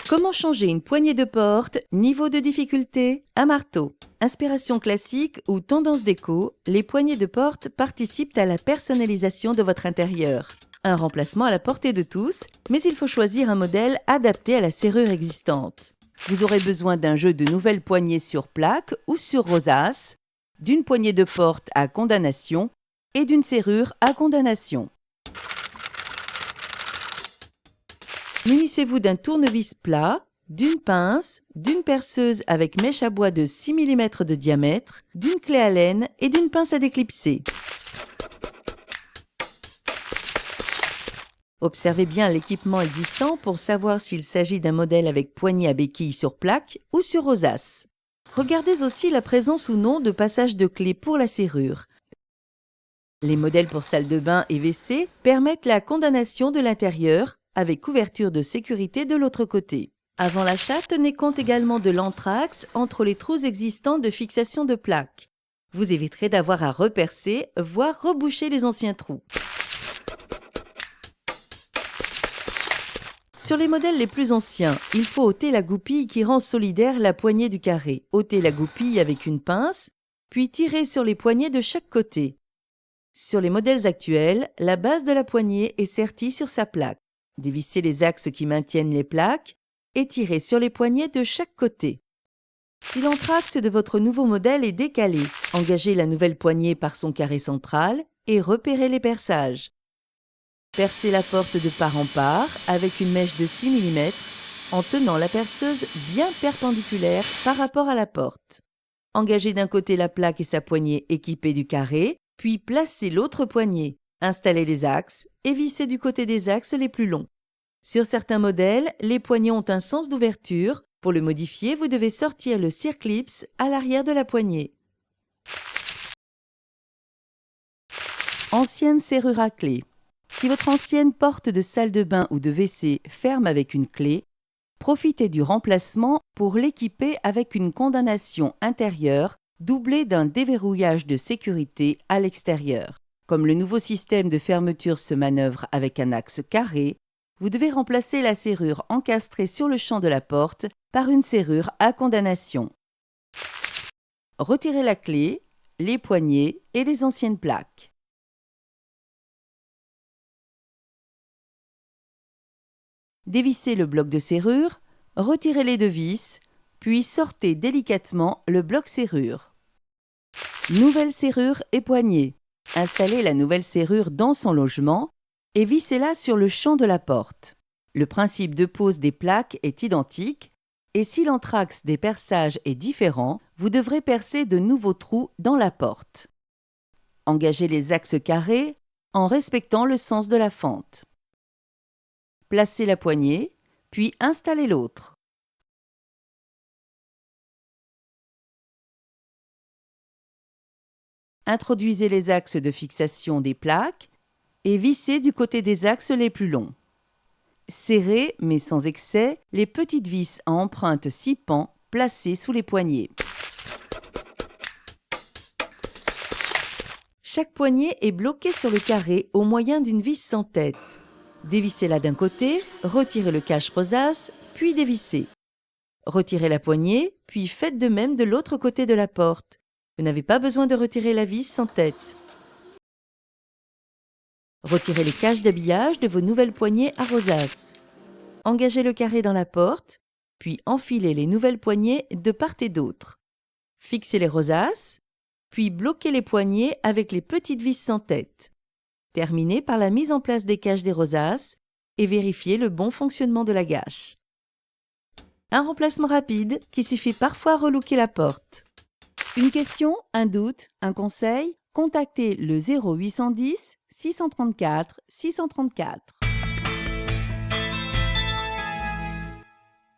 Comment changer une poignée de porte, niveau de difficulté, un marteau. Inspiration classique ou tendance déco, les poignées de porte participent à la personnalisation de votre intérieur. Un remplacement à la portée de tous, mais il faut choisir un modèle adapté à la serrure existante. Vous aurez besoin d'un jeu de nouvelles poignées sur plaque ou sur rosace, d'une poignée de porte à condamnation et d'une serrure à condamnation. Munissez-vous d'un tournevis plat, d'une pince, d'une perceuse avec mèche à bois de 6 mm de diamètre, d'une clé Allen et d'une pince à déclipser. Observez bien l'équipement existant pour savoir s'il s'agit d'un modèle avec poignée à béquille sur plaque ou sur rosace. Regardez aussi la présence ou non de passage de clé pour la serrure. Les modèles pour salle de bain et WC permettent la condamnation de l'intérieur avec couverture de sécurité de l'autre côté. Avant l'achat, tenez compte également de l'anthrax entre les trous existants de fixation de plaques. Vous éviterez d'avoir à repercer, voire reboucher les anciens trous. Sur les modèles les plus anciens, il faut ôter la goupille qui rend solidaire la poignée du carré. Ôtez la goupille avec une pince, puis tirez sur les poignées de chaque côté. Sur les modèles actuels, la base de la poignée est sertie sur sa plaque. Dévissez les axes qui maintiennent les plaques et tirez sur les poignées de chaque côté. Si l'anthrax de votre nouveau modèle est décalé, engagez la nouvelle poignée par son carré central et repérez les perçages. Percez la porte de part en part avec une mèche de 6 mm en tenant la perceuse bien perpendiculaire par rapport à la porte. Engagez d'un côté la plaque et sa poignée équipée du carré, puis placez l'autre poignée. Installez les axes et vissez du côté des axes les plus longs. Sur certains modèles, les poignées ont un sens d'ouverture. Pour le modifier, vous devez sortir le circlips à l'arrière de la poignée. Ancienne serrure à clé. Si votre ancienne porte de salle de bain ou de WC ferme avec une clé, profitez du remplacement pour l'équiper avec une condamnation intérieure doublée d'un déverrouillage de sécurité à l'extérieur. Comme le nouveau système de fermeture se manœuvre avec un axe carré, vous devez remplacer la serrure encastrée sur le champ de la porte par une serrure à condamnation. Retirez la clé, les poignées et les anciennes plaques. Dévissez le bloc de serrure, retirez les deux vis, puis sortez délicatement le bloc serrure. Nouvelle serrure et poignée. Installez la nouvelle serrure dans son logement et vissez-la sur le champ de la porte. Le principe de pose des plaques est identique et si l'anthrax des perçages est différent, vous devrez percer de nouveaux trous dans la porte. Engagez les axes carrés en respectant le sens de la fente. Placez la poignée, puis installez l'autre. Introduisez les axes de fixation des plaques et vissez du côté des axes les plus longs. Serrez, mais sans excès, les petites vis à empreinte 6 pans placées sous les poignées. Chaque poignée est bloquée sur le carré au moyen d'une vis sans tête. Dévissez-la d'un côté, retirez le cache rosace, puis dévissez. Retirez la poignée, puis faites de même de l'autre côté de la porte. Vous n'avez pas besoin de retirer la vis sans tête. Retirez les caches d'habillage de vos nouvelles poignées à rosace. Engagez le carré dans la porte, puis enfilez les nouvelles poignées de part et d'autre. Fixez les rosaces, puis bloquez les poignées avec les petites vis sans tête. Terminez par la mise en place des caches des rosaces et vérifiez le bon fonctionnement de la gâche. Un remplacement rapide qui suffit parfois à relooker la porte. Une question, un doute, un conseil? Contactez le 0810 634 634.